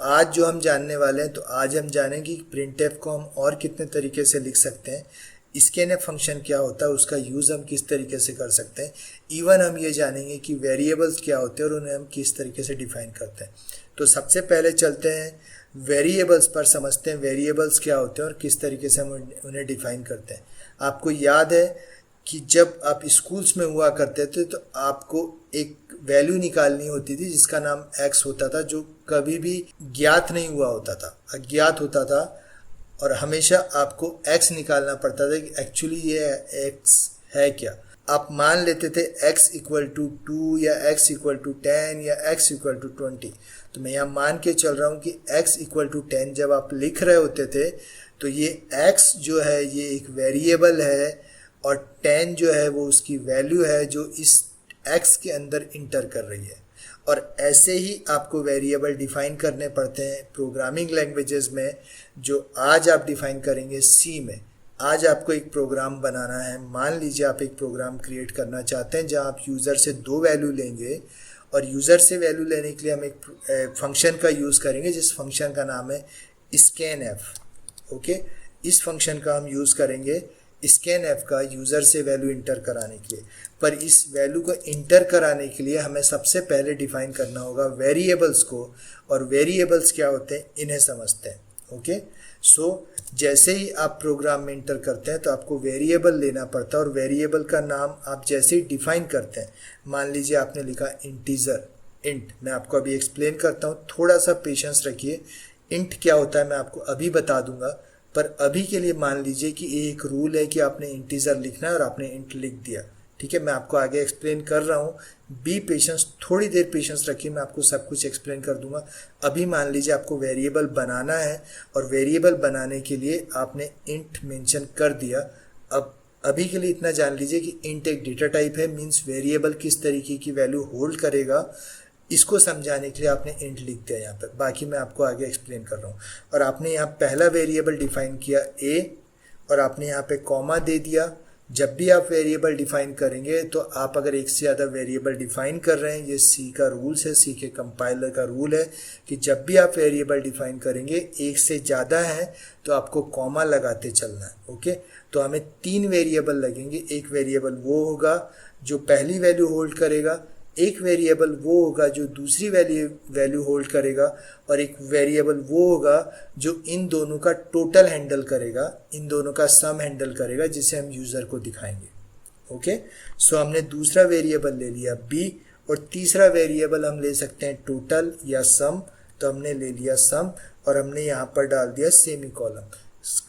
आज जो हम जानने वाले हैं, तो आज हम जानेंगे कि प्रिंटफ को हम और कितने तरीके से लिख सकते हैं, स्कैनएफ फंक्शन क्या होता है, उसका यूज़ हम किस तरीके से कर सकते हैं। इवन हम ये जानेंगे कि वेरिएबल्स क्या होते हैं और उन्हें हम किस तरीके से डिफाइन करते हैं। तो सबसे पहले चलते हैं वेरिएबल्स पर, समझते हैं वेरिएबल्स क्या होते हैं और किस तरीके से हम उन्हें डिफाइन करते हैं। आपको याद है कि जब आप स्कूल्स में हुआ करते थे तो आपको एक वैल्यू निकालनी होती थी जिसका नाम x होता था, जो कभी भी ज्ञात नहीं हुआ होता था, अज्ञात होता था, और हमेशा आपको x निकालना पड़ता था कि एक्चुअली ये x है क्या। आप मान लेते थे x इक्वल टू 2 या x इक्वल टू 10 या x इक्वल टू 20। तो मैं यहाँ मान के चल रहा हूँ कि x इक्वल टू 10 जब आप लिख रहे होते थे तो ये x जो है ये एक वेरिएबल है और 10 जो है वो उसकी वैल्यू है जो इस x के अंदर इंटर कर रही है। और ऐसे ही आपको वेरिएबल डिफाइन करने पड़ते हैं प्रोग्रामिंग लैंग्वेजेस में, जो आज आप डिफाइन करेंगे सी में। आज आपको एक प्रोग्राम बनाना है। मान लीजिए आप एक प्रोग्राम क्रिएट करना चाहते हैं जहां आप यूज़र से 2 वैल्यू लेंगे और यूज़र से वैल्यू लेने के लिए हम एक फंक्शन का यूज़ करेंगे जिस फंक्शन का नाम है स्कैनएफ। ओके, इस फंक्शन का हम यूज़ करेंगे स्कैनएफ का यूज़र से वैल्यू इंटर कराने के लिए। पर इस वैल्यू को इंटर कराने के लिए हमें सबसे पहले डिफाइन करना होगा वेरिएबल्स को, और वेरिएबल्स क्या होते हैं इन्हें समझते हैं। ओके, सो जैसे ही आप प्रोग्राम में इंटर करते हैं तो आपको वेरिएबल लेना पड़ता है, और वेरिएबल का नाम आप जैसे ही डिफाइन करते हैं, मान लीजिए आपने लिखा इंटीजर, इंट। मैं आपको अभी एक्सप्लेन करता हूँ, थोड़ा सा पेशेंस रखिए। इंट क्या होता है मैं आपको अभी बता दूंगा, पर अभी के लिए मान लीजिए कि एक रूल है कि आपने इंटीजर लिखना है और आपने इंट लिख दिया। ठीक है, मैं आपको आगे एक्सप्लेन कर रहा हूँ, बी पेशेंस, थोड़ी देर पेशेंस रखिए, मैं आपको सब कुछ एक्सप्लेन कर दूंगा। अभी मान लीजिए आपको वेरिएबल बनाना है और वेरिएबल बनाने के लिए आपने इंट मेंशन कर दिया। अब अभी के लिए इतना जान लीजिए कि इंट एक डेटा टाइप है, मीन्स वेरिएबल किस तरीके की वैल्यू होल्ड करेगा, इसको समझाने के लिए आपने इंट लिख दिया यहाँ पर। बाकी मैं आपको आगे एक्सप्लेन कर रहा हूँ। और आपने यहाँ पहला वेरिएबल डिफाइन किया a, और आपने यहाँ पे कॉमा दे दिया। जब भी आप वेरिएबल डिफाइन करेंगे तो आप अगर एक से ज़्यादा वेरिएबल डिफाइन कर रहे हैं, ये सी का रूल्स है, सी के कंपाइलर का रूल है कि जब भी आप वेरिएबल डिफाइन करेंगे एक से ज़्यादा है तो आपको कॉमा लगाते चलना है। ओके, तो हमें 3 वेरिएबल लगेंगे। एक वेरिएबल वो होगा जो पहली वैल्यू होल्ड करेगा, एक वेरिएबल वो होगा जो दूसरी वैल्यू होल्ड करेगा, और एक वेरिएबल वो होगा जो इन दोनों का टोटल हैंडल करेगा, इन दोनों का सम हैंडल करेगा, जिसे हम यूज़र को दिखाएंगे। ओके, सो हमने दूसरा वेरिएबल ले लिया b, और तीसरा वेरिएबल हम ले सकते हैं टोटल या सम। तो हमने ले लिया सम और हमने यहाँ पर डाल दिया सेमी कॉलम।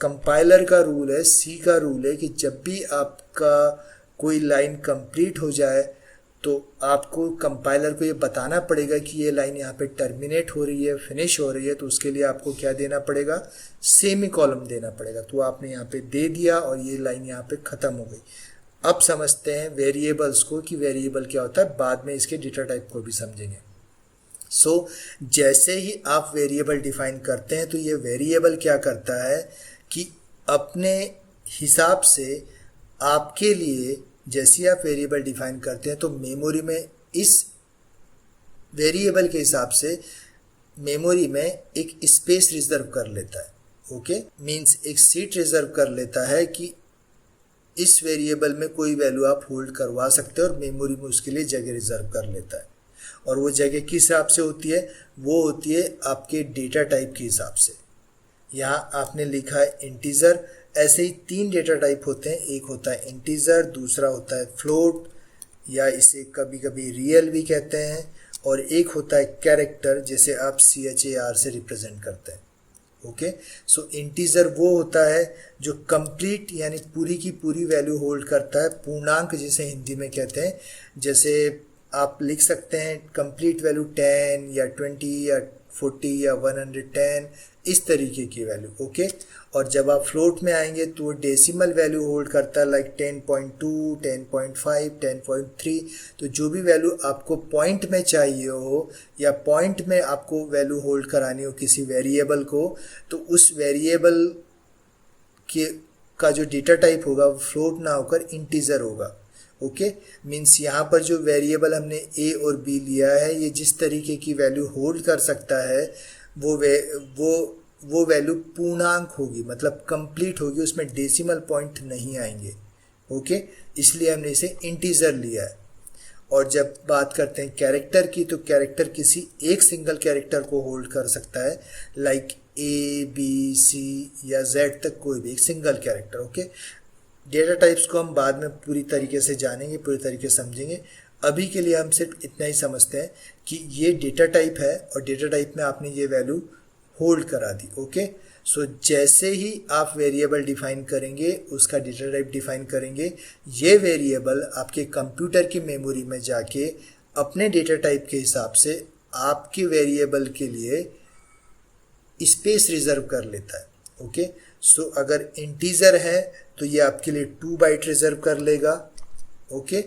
कंपाइलर का रूल है, सी का रूल है कि जब भी आपका कोई लाइन कंप्लीट हो जाए तो आपको कंपाइलर को ये बताना पड़ेगा कि ये लाइन यहाँ पे टर्मिनेट हो रही है, फिनिश हो रही है, तो उसके लिए आपको क्या देना पड़ेगा, सेमी कॉलम देना पड़ेगा। तो आपने यहाँ पे दे दिया और ये लाइन यहाँ पे ख़त्म हो गई। अब समझते हैं वेरिएबल्स को कि वेरिएबल क्या होता है, बाद में इसके डेटा टाइप को भी समझेंगे। सो जैसे ही आप वेरिएबल डिफाइन करते हैं तो ये वेरिएबल क्या करता है कि अपने हिसाब से आपके लिए, जैसे ही आप वेरिएबल डिफाइन करते हैं तो मेमोरी में इस वेरिएबल के हिसाब से मेमोरी में एक स्पेस रिजर्व कर लेता है। ओके, मींस एक सीट रिजर्व कर लेता है कि इस वेरिएबल में कोई वैल्यू आप होल्ड करवा सकते हो, और मेमोरी में उसके लिए जगह रिजर्व कर लेता है। और वो जगह किस हिसाब से होती है, वो होती है आपके डेटा टाइप के हिसाब से। यहाँ आपने लिखा है इंटीजर, ऐसे ही 3 डेटा टाइप होते हैं, एक होता है इंटीजर, दूसरा होता है फ्लोट या इसे कभी कभी रियल भी कहते हैं, और एक होता है कैरेक्टर जिसे आप CHAR से रिप्रेजेंट करते हैं। ओके, सो इंटीजर वो होता है जो कंप्लीट यानी पूरी की पूरी वैल्यू होल्ड करता है, पूर्णांक जिसे हिंदी में कहते हैं। जैसे आप लिख सकते हैं कंप्लीट वैल्यू 10 या 20 या 40 या 110, इस तरीके की वैल्यू। ओके, और जब आप फ्लोट में आएंगे तो वो डेसिमल वैल्यू होल्ड करता है, लाइक 10.2, 10.5, 10.3। तो जो भी वैल्यू आपको पॉइंट में चाहिए हो या पॉइंट में आपको वैल्यू होल्ड करानी हो किसी वेरिएबल को, तो उस वेरिएबल के का जो डेटा टाइप होगा वो फ्लोट ना होकर इंटीजर होगा। ओके, मीन्स यहाँ पर जो वेरिएबल हमने a और b लिया है, ये जिस तरीके की वैल्यू होल्ड कर सकता है वो वे वो वैल्यू पूर्णांक होगी, मतलब कंप्लीट होगी, उसमें डेसिमल पॉइंट नहीं आएंगे। ओके, इसलिए हमने इसे इंटीजर लिया है। और जब बात करते हैं कैरेक्टर की, तो कैरेक्टर किसी एक सिंगल कैरेक्टर को होल्ड कर सकता है, लाइक ए बी सी या जेड तक कोई भी एक single character. Okay, data types को हम बाद में पूरी तरीके से जानेंगे, पूरी तरीके से समझेंगे। अभी के लिए हम सिर्फ इतना ही समझते हैं कि ये डेटा टाइप है और डेटा टाइप में आपने ये वैल्यू होल्ड करा दी। ओके, सो जैसे ही आप वेरिएबल डिफाइन करेंगे, उसका डेटा टाइप डिफाइन करेंगे, ये वेरिएबल आपके कंप्यूटर की मेमोरी में जाके अपने डेटा टाइप के हिसाब से आपके वेरिएबल के लिए स्पेस रिजर्व कर लेता है। ओके, सो अगर इंटीजर है तो ये आपके लिए 2 बाइट रिजर्व कर लेगा। ओके,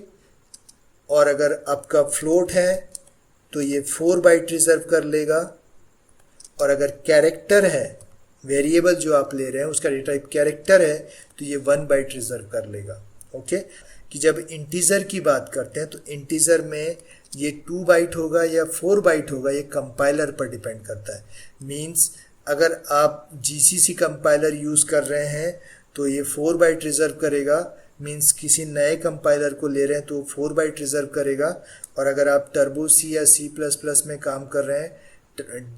और अगर आपका फ्लोट है तो ये 4 बाइट रिजर्व कर लेगा। और अगर कैरेक्टर है, वेरिएबल जो आप ले रहे हैं उसका डेटा टाइप कैरेक्टर है, तो ये 1 बाइट रिजर्व कर लेगा। ओके, कि जब इंटीजर की बात करते हैं तो इंटीजर में ये 2 बाइट होगा या 4 बाइट होगा, ये कंपाइलर पर डिपेंड करता है। मींस अगर आप जीसीसी कंपाइलर यूज़ कर रहे हैं तो ये 4 बाइट रिजर्व करेगा। मींस किसी नए कंपाइलर को ले रहे हैं तो 4 बाइट रिजर्व करेगा। और अगर आप टर्बो सी या C++ में काम कर रहे हैं,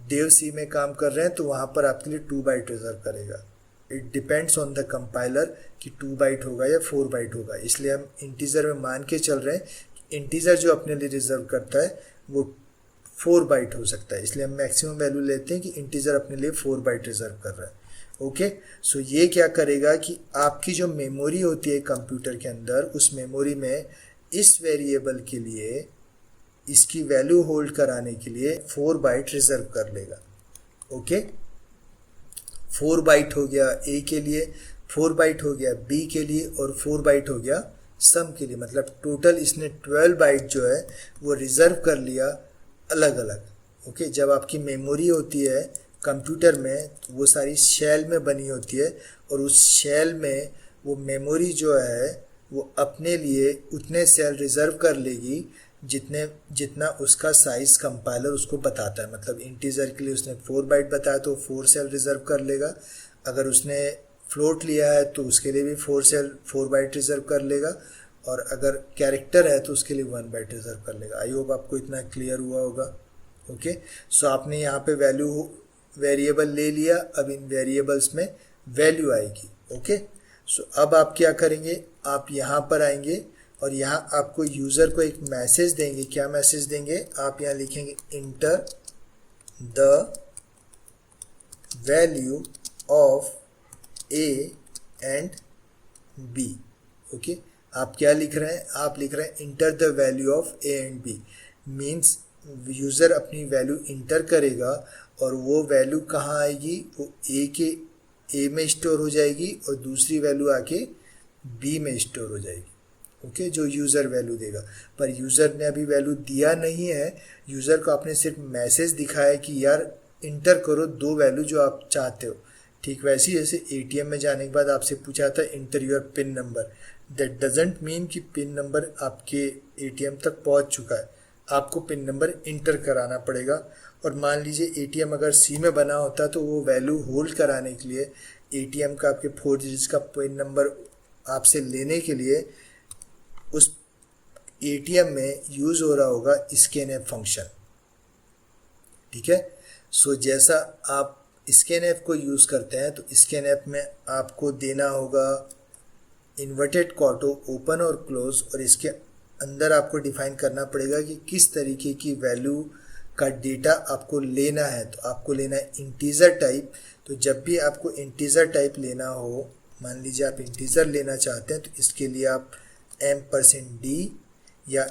डेव सी में काम कर रहे हैं, तो वहाँ पर आपके लिए 2 बाइट रिजर्व करेगा। It depends on the compiler कि 2 बाइट होगा या 4 बाइट होगा। इसलिए हम इंटीजर में मान के चल रहे हैं, इंटीजर जो अपने लिए रिजर्व करता है वो 4 बाइट हो सकता है। इसलिए हम मैक्सिमम वैल्यू लेते हैं कि इंटीजर अपने लिए 4 बाइट रिजर्व कर रहा है। ओके, सो ये क्या करेगा कि आपकी जो मेमोरी होती है कंप्यूटर के अंदर, उस मेमोरी में इस वेरिएबल के लिए इसकी वैल्यू होल्ड कराने के लिए 4 बाइट रिजर्व कर लेगा। ओके, 4 बाइट हो गया ए के लिए, 4 बाइट हो गया बी के लिए, और 4 बाइट हो गया सम के लिए। मतलब टोटल इसने 12 बाइट जो है वो रिजर्व कर लिया अलग अलग। ओके, जब आपकी मेमोरी होती है कंप्यूटर में तो वो सारी शेल में बनी होती है, और उस शेल में वो मेमोरी जो है वो अपने लिए उतने सेल रिजर्व कर लेगी जितना उसका साइज कंपाइलर उसको बताता है। मतलब इंटीजर के लिए उसने 4 बाइट बताया तो 4 सेल रिजर्व कर लेगा। अगर उसने फ्लोट लिया है तो उसके लिए भी 4 बाइट रिजर्व कर लेगा। और अगर कैरेक्टर है तो उसके लिए 1 बाइट रिजर्व कर लेगा। आई होप आपको इतना क्लियर हुआ होगा। ओके, सो आपने यहाँ पे वेरिएबल ले लिया, अब इन वेरिएबल्स में वैल्यू आएगी। ओके, सो अब आप क्या करेंगे, आप यहाँ पर आएंगे और यहाँ आपको यूज़र को एक मैसेज देंगे। क्या मैसेज देंगे, आप यहाँ लिखेंगे enter the value of A and B. Okay, आप क्या लिख रहे हैं, आप लिख रहे हैं enter the value of A and B. Means user अपनी वैल्यू इंटर करेगा और वो वैल्यू कहाँ आएगी, वो ए में स्टोर हो जाएगी और दूसरी वैल्यू आके बी में स्टोर हो जाएगी। ओके, जो यूज़र वैल्यू देगा। पर यूज़र ने अभी वैल्यू दिया नहीं है, यूज़र को आपने सिर्फ मैसेज दिखाया कि यार इंटर करो 2 वैल्यू जो आप चाहते हो। ठीक वैसे ही जैसे एटीएम में जाने के बाद आपसे पूछा था inter your pin number, that doesn't mean कि पिन नंबर आपके एटीएम तक पहुंच चुका है। आपको पिन नंबर इंटर कराना पड़ेगा। और मान लीजिए एटीएम अगर सी में बना होता तो वो वैल्यू होल्ड कराने के लिए एटीएम का आपके 4 डिजिट्स का पिन नंबर आपसे लेने के लिए उस एटीएम में यूज़ हो रहा होगा स्कैनएफ फंक्शन। ठीक है, सो जैसा आप स्कैनएफ को यूज़ करते हैं तो स्कैनएफ में आपको देना होगा इन्वर्टेड कॉटो ओपन और क्लोज, और इसके अंदर आपको डिफाइन करना पड़ेगा कि किस तरीके की वैल्यू का डेटा आपको लेना है। तो आपको लेना है इंटीजर टाइप। तो जब भी आपको इंटीजर टाइप लेना हो, मान लीजिए आप इंटीजर लेना चाहते हैं, तो इसके लिए आप %d या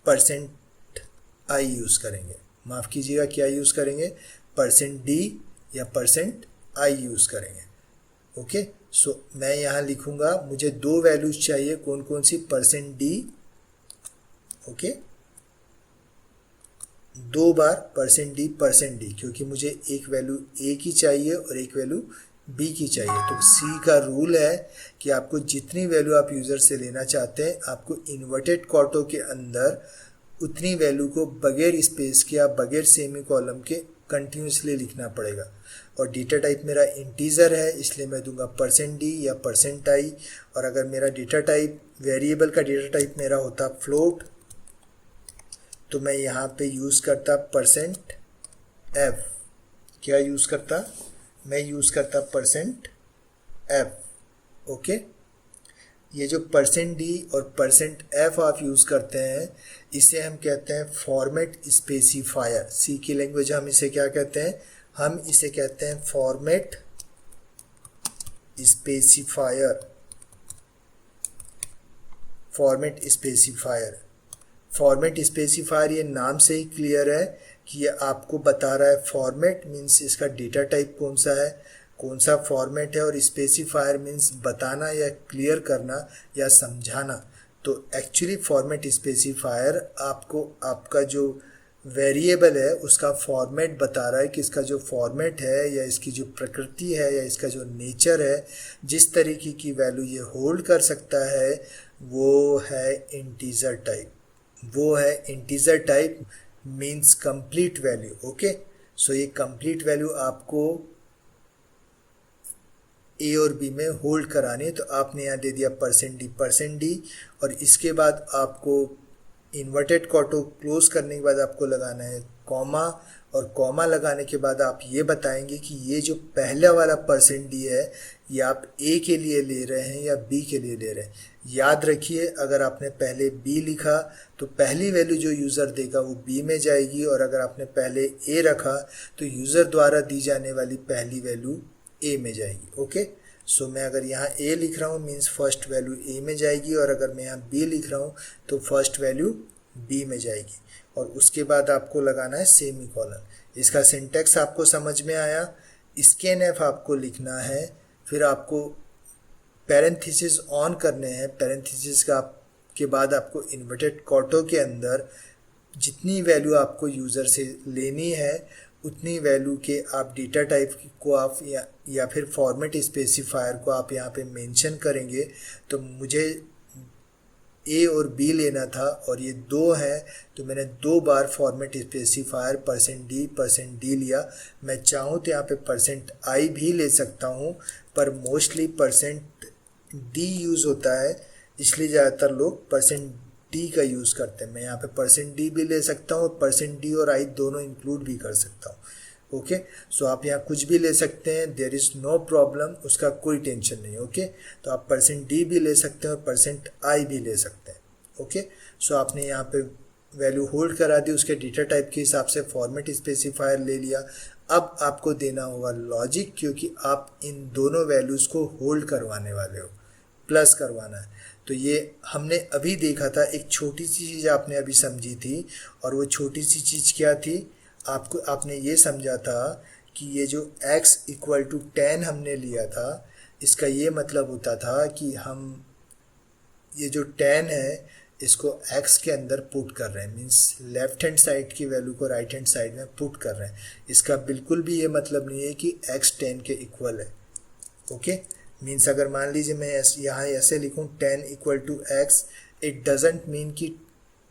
%i यूज़ करेंगे। माफ़ कीजिएगा, क्या यूज़ करेंगे, %d या %i यूज़ करेंगे। ओके, सो मैं यहाँ लिखूँगा, मुझे 2 वैल्यूज़ चाहिए, कौन कौन सी, %d, ओके, 2 बार %d, क्योंकि मुझे एक वैल्यू a की चाहिए और एक वैल्यू b की चाहिए। तो c का रूल है कि आपको जितनी वैल्यू आप यूज़र से लेना चाहते हैं, आपको इन्वर्टेड कॉटो के अंदर उतनी वैल्यू को बगैर स्पेस के या बगैर सेमी कॉलम के कंटिन्यूसली लिखना पड़ेगा। और डेटा टाइप मेरा इंटीजर है, इसलिए मैं दूंगा %d या %i। और अगर मेरा डेटा टाइप वेरिएबल का डेटा टाइप मेरा होता फ्लोट, तो मैं यहाँ पे यूज़ करता %f। क्या यूज़ करता? मैं यूज़ करता %f। ओके, ये जो %d और %f आप यूज़ करते हैं, इसे हम कहते हैं फॉर्मेट स्पेसिफायर। सी की लैंग्वेज हम इसे क्या कहते हैं? हम इसे कहते हैं format specifier. Format specifier, format specifier ये नाम से ही क्लियर है कि ये आपको बता रहा है फॉर्मेट मीन्स इसका डेटा टाइप कौन सा है, कौन सा फॉर्मेट है, और स्पेसिफायर मीन्स बताना या क्लियर करना या समझाना। तो एक्चुअली फॉर्मेट स्पेसिफायर आपको आपका जो वेरिएबल है उसका फॉर्मेट बता रहा है कि इसका जो फॉर्मेट है या इसकी जो प्रकृति है या इसका जो नेचर है, जिस तरीके की वैल्यू ये होल्ड कर सकता है, वो है इंटीजर टाइप। वो है integer type means complete value. Okay, so ये कंप्लीट वैल्यू आपको ए और बी में होल्ड करानी है। तो आपने यहाँ दे दिया %d और इसके बाद आपको इन्वर्टेड कॉटो क्लोज करने के बाद आपको लगाना है कॉमा, और कॉमा लगाने के बाद आप ये बताएंगे कि ये जो पहला वाला %d है ये आप ए के लिए ले रहे हैं या बी के लिए ले रहे हैं। याद रखिए, अगर आपने पहले बी लिखा तो पहली वैल्यू जो यूज़र देगा वो बी में जाएगी, और अगर आपने पहले ए रखा तो यूज़र द्वारा दी जाने वाली पहली वैल्यू ए में जाएगी। ओके, सो मैं अगर यहाँ ए लिख रहा हूँ मीन्स फर्स्ट वैल्यू ए में जाएगी, और अगर मैं यहाँ बी लिख रहा हूँ तो फर्स्ट वैल्यू बी में जाएगी। और उसके बाद आपको लगाना है सेमी कॉलन। इसका सिंटेक्स आपको समझ में आया। स्कैनएफ आपको लिखना है, फिर आपको पैरेंथेसिस ऑन करने हैं। पैरेंथेसिस का के बाद आपको इन्वर्टेड कॉटो के अंदर जितनी वैल्यू आपको यूज़र से लेनी है उतनी वैल्यू के आप डेटा टाइप को आप या फिर फॉर्मेट स्पेसिफायर को आप यहाँ पे मेंशन करेंगे। तो मुझे ए और बी लेना था और ये दो है, तो मैंने 2 बार फॉर्मेट स्पेसिफायर %d लिया। मैं चाहूँ तो यहाँ पे %i भी ले सकता हूँ, पर मोस्टली %d यूज़ होता है, इसलिए ज़्यादातर लोग %d का यूज़ करते हैं। मैं यहाँ पे %d भी ले सकता हूँ, %d और i दोनों इंक्लूड भी कर सकता हूँ। ओके, सो आप यहाँ कुछ भी ले सकते हैं, देयर इज़ नो प्रॉब्लम, उसका कोई टेंशन नहीं। ओके, तो आप %d भी ले सकते हैं और %i भी ले सकते हैं। ओके, सो आपने यहाँ पे वैल्यू होल्ड करा दी, उसके डेटा टाइप के हिसाब से फॉर्मेट स्पेसिफायर ले लिया। अब आपको देना होगा लॉजिक, क्योंकि आप इन दोनों वैल्यूज़ को होल्ड करवाने वाले हो, प्लस करवाना है। तो ये हमने अभी देखा था, एक छोटी सी चीज़ आपने अभी समझी थी, और वो छोटी सी चीज़ क्या थी? आपने ये समझा था कि ये जो x = 10 हमने लिया था, इसका ये मतलब होता था कि हम ये जो 10 है इसको x के अंदर पुट कर रहे हैं, मीन्स लेफ्ट हैंड साइड की वैल्यू को राइट हैंड साइड में पुट कर रहे हैं। इसका बिल्कुल भी ये मतलब नहीं है कि x 10 के इक्वल है। ओके, मीन्स अगर मान लीजिए मैं यहाँ ऐसे लिखूँ 10 = x, इट डजेंट मीन कि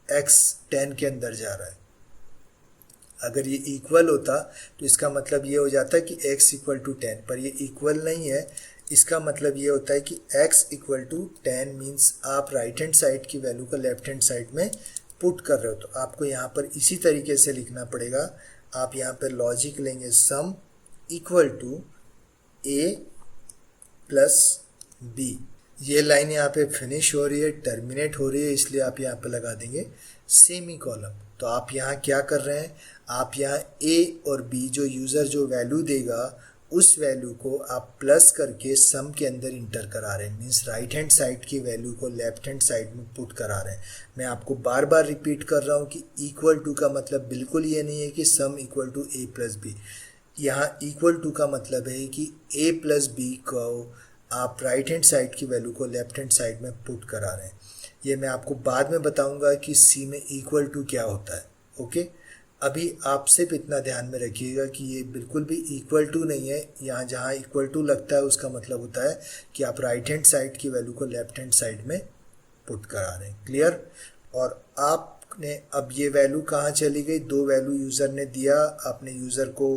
x 10 के अंदर जा रहा है। अगर ये इक्वल होता तो इसका मतलब ये हो जाता है कि x = 10, पर ये इक्वल नहीं है। इसका मतलब ये होता है कि x = 10 मीन्स आप राइट हैंड साइड की वैल्यू को लेफ्ट हैंड साइड में पुट कर रहे हो। तो आपको यहाँ पर इसी तरीके से लिखना पड़ेगा। आप यहाँ पर लॉजिक लेंगे सम = a + b। ये लाइन यहाँ पे फिनिश हो रही है, टर्मिनेट हो रही है, इसलिए आप यहाँ पे लगा देंगे सेमी कॉलम। तो आप यहाँ क्या कर रहे हैं? आप यहाँ a और b जो यूज़र जो वैल्यू देगा उस वैल्यू को आप प्लस करके सम के अंदर इंटर करा रहे हैं, मीन्स राइट हैंड साइड की वैल्यू को लेफ्ट हैंड साइड में पुट करा रहे हैं। मैं आपको बार बार रिपीट कर रहा हूँ कि = का मतलब बिल्कुल ये नहीं है कि सम = a + b। यहाँ = का मतलब है कि a + b को आप राइट हैंड साइड की वैल्यू को लेफ्ट हैंड साइड में पुट करा रहे हैं। ये मैं आपको बाद में बताऊंगा कि C में = क्या होता है। ओके, अभी आप सिर्फ इतना ध्यान में रखिएगा कि ये बिल्कुल भी = नहीं है। यहाँ जहाँ = लगता है उसका मतलब होता है कि आप राइट हैंड साइड की वैल्यू को लेफ्ट हैंड साइड में पुट करा रहे हैं। क्लियर? और आप आपने अब ये वैल्यू कहाँ चली गई, दो वैल्यू यूज़र ने दिया, आपने यूज़र को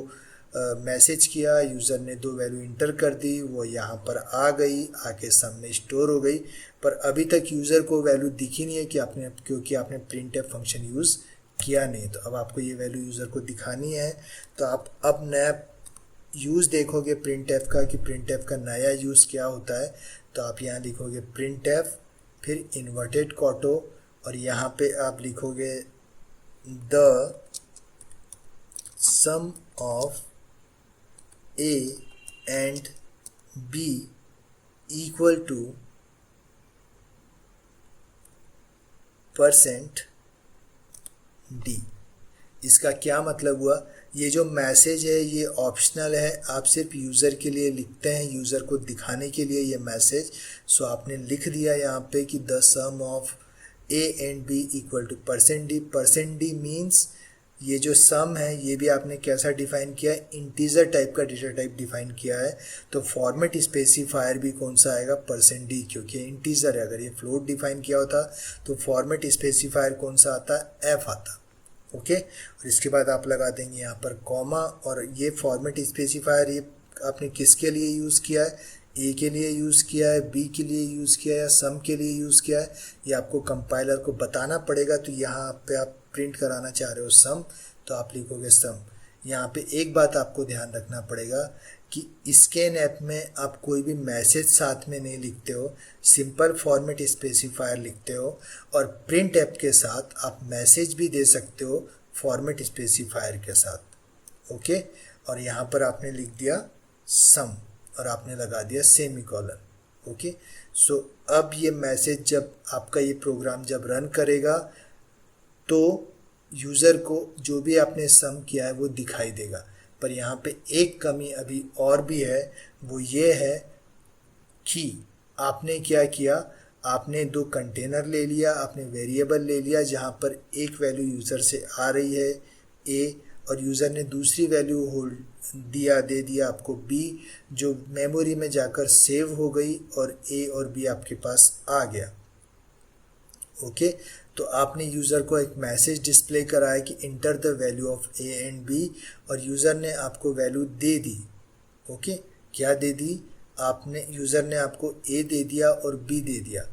मैसेज किया, यूज़र ने दो वैल्यू इंटर कर दी, वो यहाँ पर आ गई, आके सम में स्टोर हो गई, पर अभी तक यूज़र को वैल्यू दिखी नहीं है कि आपने, क्योंकि आपने प्रिंटफ फंक्शन यूज़ किया नहीं। तो अब आपको ये वैल्यू यूज़र को दिखानी है। तो आप अब नया यूज़ देखोगे प्रिंटफ का कि प्रिंटफ का नया यूज़ क्या होता है। तो आप यहाँ लिखोगे प्रिंटफ, फिर इन्वर्टेड कॉटो, और यहाँ पे आप लिखोगे the sum of A and B equal to percent d. इसका क्या मतलब हुआ, ये जो मैसेज है ये ऑप्शनल है, आप सिर्फ यूज़र के लिए लिखते हैं, यूज़र को दिखाने के लिए ये मैसेज। सो आपने लिख दिया यहाँ पे कि the sum of A and B equal to percent d. Percent d means ये जो सम है ये भी आपने कैसा डिफाइन किया है, इंटीजर टाइप का डेटा टाइप डिफाइन किया है। तो फॉर्मेट स्पेसिफायर भी कौन सा आएगा, परसेंट डी, क्योंकि इंटीजर है। अगर ये फ्लोट डिफाइन किया होता तो फॉर्मेट स्पेसिफायर कौन सा आता, एफ आता। ओके, और इसके बाद आप लगा देंगे यहाँ पर कॉमा, और ये फॉर्मेट स्पेसिफायर ये आपने किसके लिए यूज़ किया है, ए के लिए यूज़ किया है, बी के लिए यूज़ किया है, या सम के लिए यूज़ किया है, ये आपको कंपाइलर को बताना पड़ेगा। तो यहाँ पे आप प्रिंट कराना चाह रहे हो सम, तो आप लिखोगे सम। यहाँ पे एक बात आपको ध्यान रखना पड़ेगा कि स्कैन ऐप में आप कोई भी मैसेज साथ में नहीं लिखते हो, सिंपल फॉर्मेट स्पेसिफायर लिखते हो, और प्रिंट ऐप के साथ आप मैसेज भी दे सकते हो फॉर्मेट स्पेसिफायर के साथ। ओके, और यहाँ पर आपने लिख दिया सम और आपने लगा दिया सेमीकोलन। ओके, सो अब ये मैसेज जब आपका ये प्रोग्राम जब रन करेगा तो यूज़र को जो भी आपने सम किया है वो दिखाई देगा। पर यहाँ पे एक कमी अभी और भी है, वो ये है कि आपने क्या किया, आपने दो कंटेनर ले लिया, आपने वेरिएबल ले लिया जहाँ पर एक वैल्यू यूज़र से आ रही है ए, और यूज़र ने दूसरी वैल्यू होल्ड दे दिया आपको बी, जो मेमोरी में जाकर सेव हो गई और ए और बी आपके पास आ गया। ओके, तो आपने यूज़र को एक मैसेज डिस्प्ले कराया कि enter the value of A and B, और यूज़र ने आपको वैल्यू दे दी। ओके, क्या दे दी, आपने यूज़र ने आपको ए दे दिया और बी दे दिया,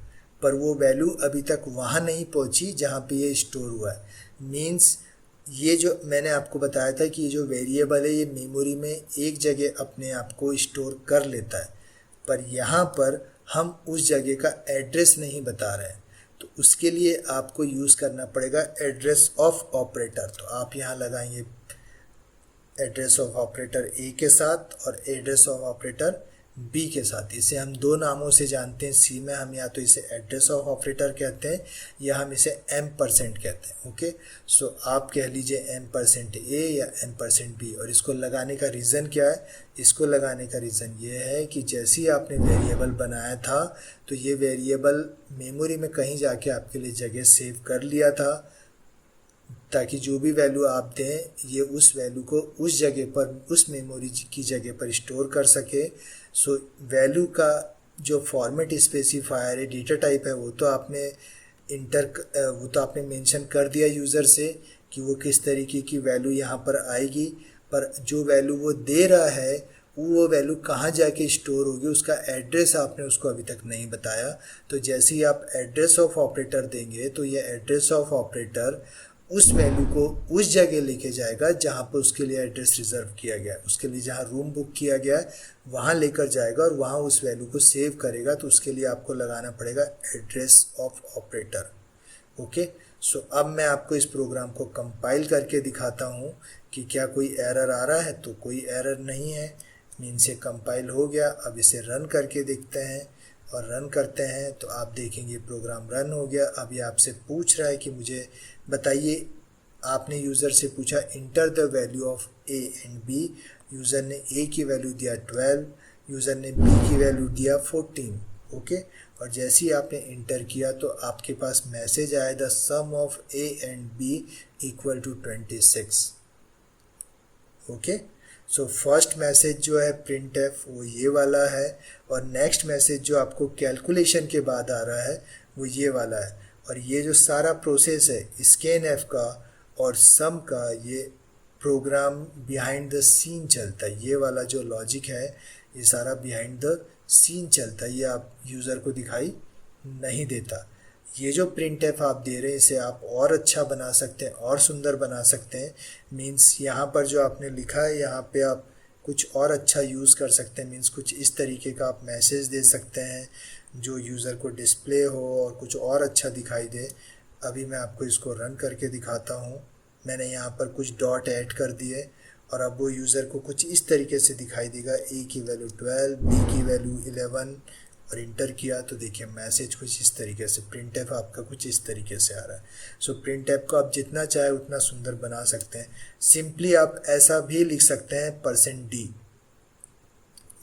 पर वो वैल्यू अभी तक वहाँ नहीं पहुँची जहाँ पे ये स्टोर हुआ है। मीन्स ये जो मैंने आपको बताया था कि ये जो वेरिएबल है ये मेमोरी में एक जगह अपने आप को स्टोर कर लेता है, पर यहाँ पर हम उस जगह का एड्रेस नहीं बता रहे हैं। तो उसके लिए आपको यूज़ करना पड़ेगा एड्रेस ऑफ ऑपरेटर। तो आप यहाँ लगाएंगे एड्रेस ऑफ ऑपरेटर ए के साथ और एड्रेस ऑफ ऑपरेटर बी के साथ। इसे हम दो नामों से जानते हैं सी में, हम या तो इसे एड्रेस ऑफ ऑपरेटर कहते हैं या हम इसे M% कहते हैं। ओके, सो आप कह लीजिए M% ए या M% बी। और इसको लगाने का रीज़न क्या है, इसको लगाने का रीज़न ये है कि जैसे ही आपने वेरिएबल बनाया था तो ये वेरिएबल मेमोरी में कहीं जाके आपके लिए जगह सेव कर लिया था, ताकि जो भी वैल्यू आप दें ये उस वैल्यू को उस जगह पर, उस मेमोरी की जगह पर स्टोर कर सके। सो वैल्यू का जो फॉर्मेट स्पेसिफायर है, डेटा टाइप है, वो तो आपने मेंशन कर दिया यूज़र से कि वो किस तरीके की वैल्यू यहाँ पर आएगी, पर जो वैल्यू वो दे रहा है वो वैल्यू कहाँ जाके स्टोर होगी उसका एड्रेस आपने उसको अभी तक नहीं बताया। तो जैसे ही आप एड्रेस ऑफ ऑपरेटर देंगे तो ये एड्रेस ऑफ ऑपरेटर उस वैल्यू को उस जगह लेके जाएगा जहाँ पर उसके लिए एड्रेस रिजर्व किया गया है, उसके लिए जहाँ रूम बुक किया गया है वहाँ लेकर जाएगा और वहाँ उस वैल्यू को सेव करेगा। तो उसके लिए आपको लगाना पड़ेगा एड्रेस ऑफ ऑपरेटर। ओके, सो अब मैं आपको इस प्रोग्राम को कंपाइल करके दिखाता हूँ कि क्या कोई एरर आ रहा है। तो कोई एरर नहीं है, मीन्स से कंपाइल हो गया। अब इसे रन करके देखते हैं, और रन करते हैं तो आप देखेंगे प्रोग्राम रन हो गया। अब ये आपसे पूछ रहा है कि मुझे बताइए, आपने यूज़र से पूछा enter the value of A and B, user ने ए की वैल्यू दिया 12, यूज़र ने बी की वैल्यू दिया 14। ओके, और जैसे ही आपने इंटर किया तो आपके पास मैसेज आया the sum of A and B equal to 26। Okay, so first message जो है प्रिंटफ वो ये वाला है, और नेक्स्ट मैसेज जो आपको कैलकुलेशन के बाद आ रहा है वो ये वाला है। और ये जो सारा प्रोसेस है स्कैनएफ का और सम का, ये प्रोग्राम बिहाइंड द सीन चलता है। ये वाला जो लॉजिक है ये सारा बिहाइंड द सीन चलता है, ये आप यूज़र को दिखाई नहीं देता। ये जो प्रिंट एफ आप दे रहे हैं इसे आप और अच्छा बना सकते हैं, और सुंदर बना सकते हैं। मीन्स यहाँ पर जो आपने लिखा है यहाँ पे आप कुछ और अच्छा यूज़ कर सकते हैं। मीन्स कुछ इस तरीके का आप मैसेज दे सकते हैं जो यूज़र को डिस्प्ले हो और कुछ और अच्छा दिखाई दे। अभी मैं आपको इसको रन करके दिखाता हूँ। मैंने यहाँ पर कुछ डॉट ऐड कर दिए और अब वो यूज़र को कुछ इस तरीके से दिखाई देगा। ए की वैल्यू 12, बी की वैल्यू 11 और इंटर किया तो देखिए मैसेज कुछ इस तरीके से, प्रिंट एफ आपका कुछ इस तरीके से आ रहा है। सो प्रिंट एफ को आप जितना चाहे उतना सुंदर बना सकते हैं। सिंपली आप ऐसा भी लिख सकते हैं %d।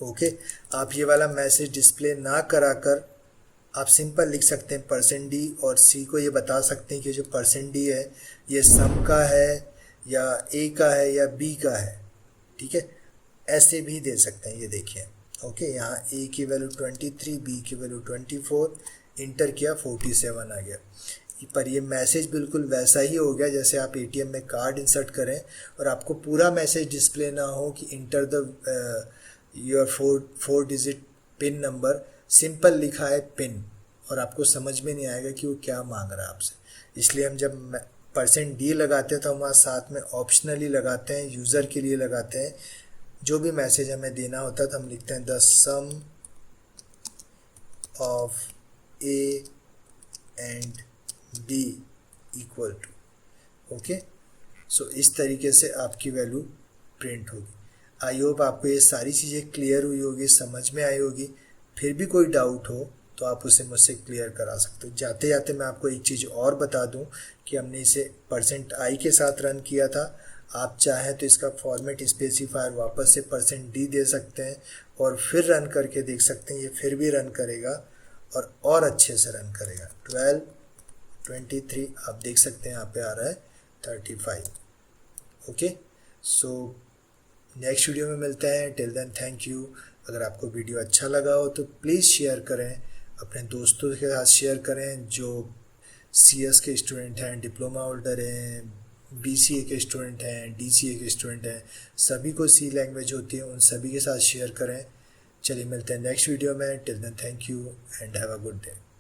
ओके, आप ये वाला मैसेज डिस्प्ले ना कराकर आप सिंपल लिख सकते हैं %d और सी को ये बता सकते हैं कि जो %d है ये सम का है या ए का है या बी का है। ठीक है, ऐसे भी दे सकते हैं। ये देखिए ओके, यहाँ ए की वैल्यू 23, बी की वैल्यू 24, इंटर किया 47 आ गया। पर ये मैसेज बिल्कुल वैसा ही हो गया जैसे आप एटीएम में कार्ड इंसर्ट करें और आपको पूरा मैसेज डिस्प्ले ना हो कि enter the your 4 digit pin number. Simple लिखा है पिन और आपको समझ में नहीं आएगा कि वो क्या मांग रहा है आपसे। इसलिए हम जब %d लगाते हैं तो हम वहाँ साथ में ऑप्शनली लगाते हैं, यूज़र के लिए लगाते हैं। जो भी मैसेज हमें देना होता है तो हम लिखते हैं the sum of A and B equal to. Okay, so इस तरीके से आपकी वैल्यू प्रिंट होगी। आई होप आपको ये सारी चीज़ें क्लियर हुई होगी, समझ में आई होगी। फिर भी कोई डाउट हो तो आप उसे मुझसे क्लियर करा सकते हो। जाते जाते मैं आपको एक चीज़ और बता दूं कि हमने इसे %i के साथ रन किया था। आप चाहें तो इसका फॉर्मेट स्पेसिफायर वापस से %d दे सकते हैं और फिर रन करके देख सकते हैं। ये फिर भी रन करेगा और अच्छे से रन करेगा। 12, 23 आप देख सकते हैं यहाँ पे आ रहा है 35। ओके, सो नेक्स्ट वीडियो में मिलते हैं। Till then thank you. अगर आपको वीडियो अच्छा लगा हो तो प्लीज़ शेयर करें, अपने दोस्तों के साथ शेयर करें जो CS के स्टूडेंट हैं, डिप्लोमा होल्डर हैं, BCA के स्टूडेंट हैं, DCA के स्टूडेंट हैं। सभी को C लैंग्वेज होती है, उन सभी के साथ शेयर करें। चलिए मिलते हैं नेक्स्ट वीडियो में। Till then thank you and have a good day.